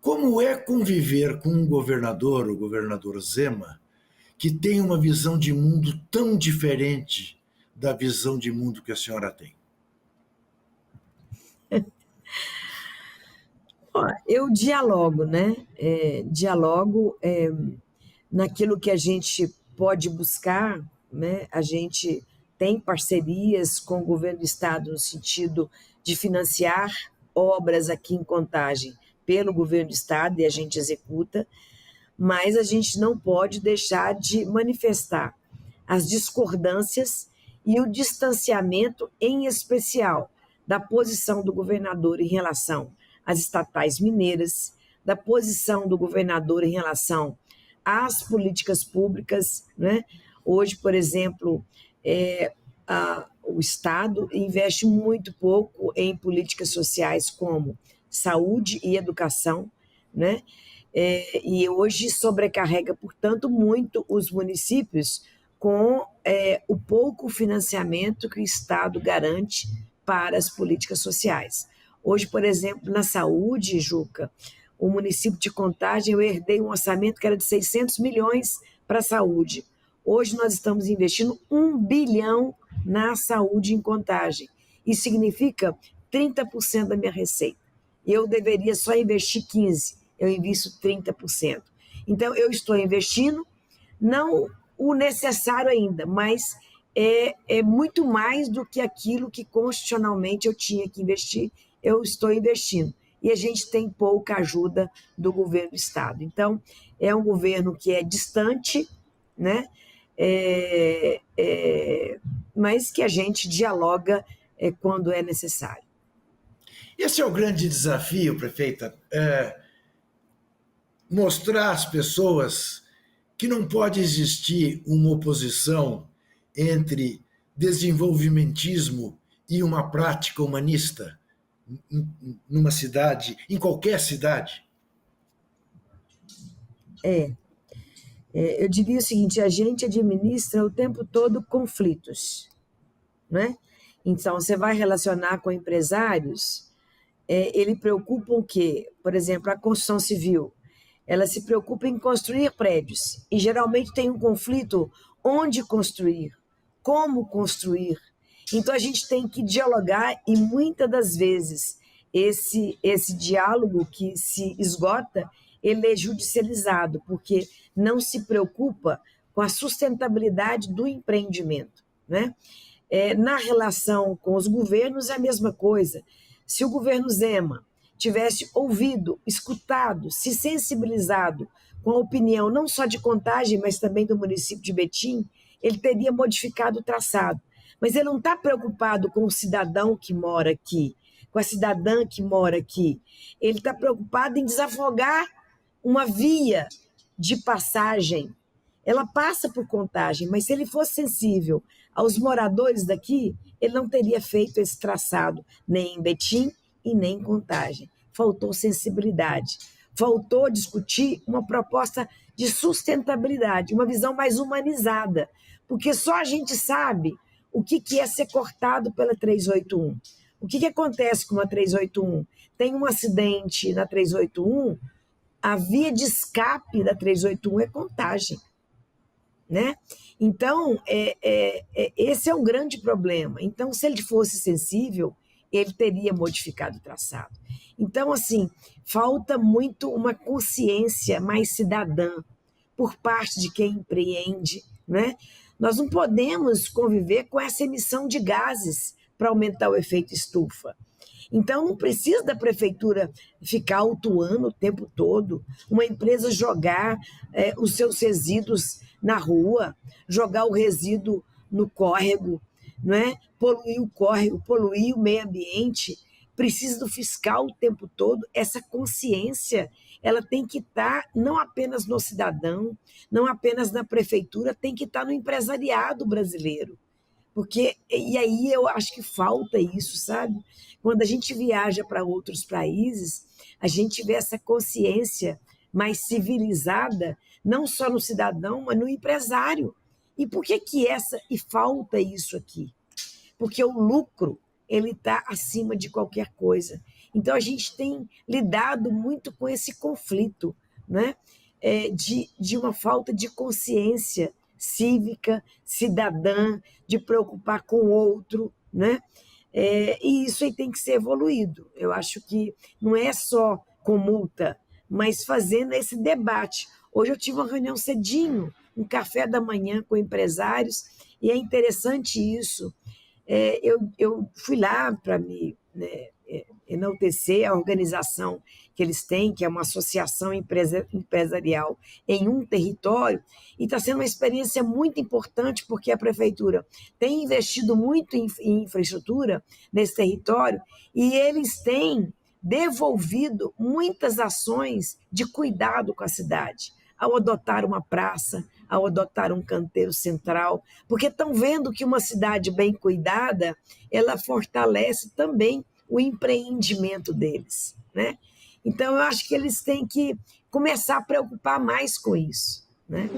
Como é conviver com um governador, o governador Zema, que tem uma visão de mundo tão diferente da visão de mundo que a senhora tem? Ó, eu dialogo, né? Dialogo naquilo que a gente pode buscar, né? A gente tem parcerias com o governo do estado no sentido de financiar obras aqui em Contagem pelo governo do estado e a gente executa, mas a gente não pode deixar de manifestar as discordâncias e o distanciamento, em especial, da posição do governador em relação às estatais mineiras, da posição do governador em relação às políticas públicas, né? Hoje, por exemplo, o Estado investe muito pouco em políticas sociais como saúde e educação, né? E hoje sobrecarrega, portanto, muito os municípios com o pouco financiamento que o Estado garante para as políticas sociais. Hoje, por exemplo, na saúde, Juca, o município de Contagem, eu herdei um orçamento que era de 600 milhões para a saúde. Hoje nós estamos investindo 1 bilhão na saúde em Contagem. Isso significa 30% da minha receita. Eu deveria só investir 15%, eu invisto 30%. Então, eu estou investindo, não o necessário ainda, mas é muito mais do que aquilo que constitucionalmente eu tinha que investir, eu estou investindo. E a gente tem pouca ajuda do governo do Estado. Então, é um governo que é distante, né? Mas que a gente dialoga quando é necessário. Esse é o grande desafio, prefeita, mostrar às pessoas que não pode existir uma oposição entre desenvolvimentismo e uma prática humanista numa cidade, em qualquer cidade. Eu diria o seguinte: a gente administra o tempo todo conflitos, né? Então, você vai relacionar com empresários, ele preocupa o quê? Por exemplo, a construção civil, ela se preocupa em construir prédios, e geralmente tem um conflito onde construir, como construir. Então, a gente tem que dialogar, e muitas das vezes esse diálogo que se esgota, ele é judicializado, porque não se preocupa com a sustentabilidade do empreendimento, né? Na relação com os governos é a mesma coisa. Se o governo Zema tivesse ouvido, escutado, se sensibilizado com a opinião não só de Contagem, mas também do município de Betim, ele teria modificado o traçado. Mas ele não está preocupado com o cidadão que mora aqui, com a cidadã que mora aqui. Ele está preocupado em desafogar uma via de passagem. Ela passa por Contagem, mas se ele fosse sensível aos moradores daqui, ele não teria feito esse traçado, nem em Betim e nem em Contagem. Faltou sensibilidade, faltou discutir uma proposta de sustentabilidade, uma visão mais humanizada, porque só a gente sabe o que é ser cortado pela 381. O que acontece com a 381? Tem um acidente na 381, a via de escape da 381 é Contagem, né? Então, esse é um grande problema. Então, se ele fosse sensível, ele teria modificado o traçado. Então, assim, falta muito uma consciência mais cidadã por parte de quem empreende, né? Nós não podemos conviver com essa emissão de gases para aumentar o efeito estufa. Então, não precisa da prefeitura ficar autuando o tempo todo, uma empresa jogar os seus resíduos na rua, jogar o resíduo no córrego, não é? Poluir o córrego, poluir o meio ambiente. Precisa do fiscal o tempo todo. Essa consciência, ela tem que estar não apenas no cidadão, não apenas na prefeitura, tem que estar no empresariado brasileiro. Porque, e aí eu acho que falta isso, sabe? Quando a gente viaja para outros países, a gente vê essa consciência mais civilizada, não só no cidadão, mas no empresário. E por que falta isso aqui? Porque o lucro, ele está acima de qualquer coisa. Então, a gente tem lidado muito com esse conflito, né? De uma falta de consciência cívica, cidadã, de preocupar com o outro, né? E isso aí tem que ser evoluído. Eu acho que não é só com multa, mas fazendo esse debate. Hoje eu tive uma reunião cedinho, um café da manhã com empresários, e é interessante isso. Eu fui lá para me, né, enaltecer a organização que eles têm, que é uma associação empresarial em um território, e está sendo uma experiência muito importante, porque a prefeitura tem investido muito em infraestrutura nesse território, e eles têm devolvido muitas ações de cuidado com a cidade, ao adotar uma praça, ao adotar um canteiro central, porque estão vendo que uma cidade bem cuidada, ela fortalece também o empreendimento deles, né? Então, eu acho que eles têm que começar a preocupar mais com isso, né?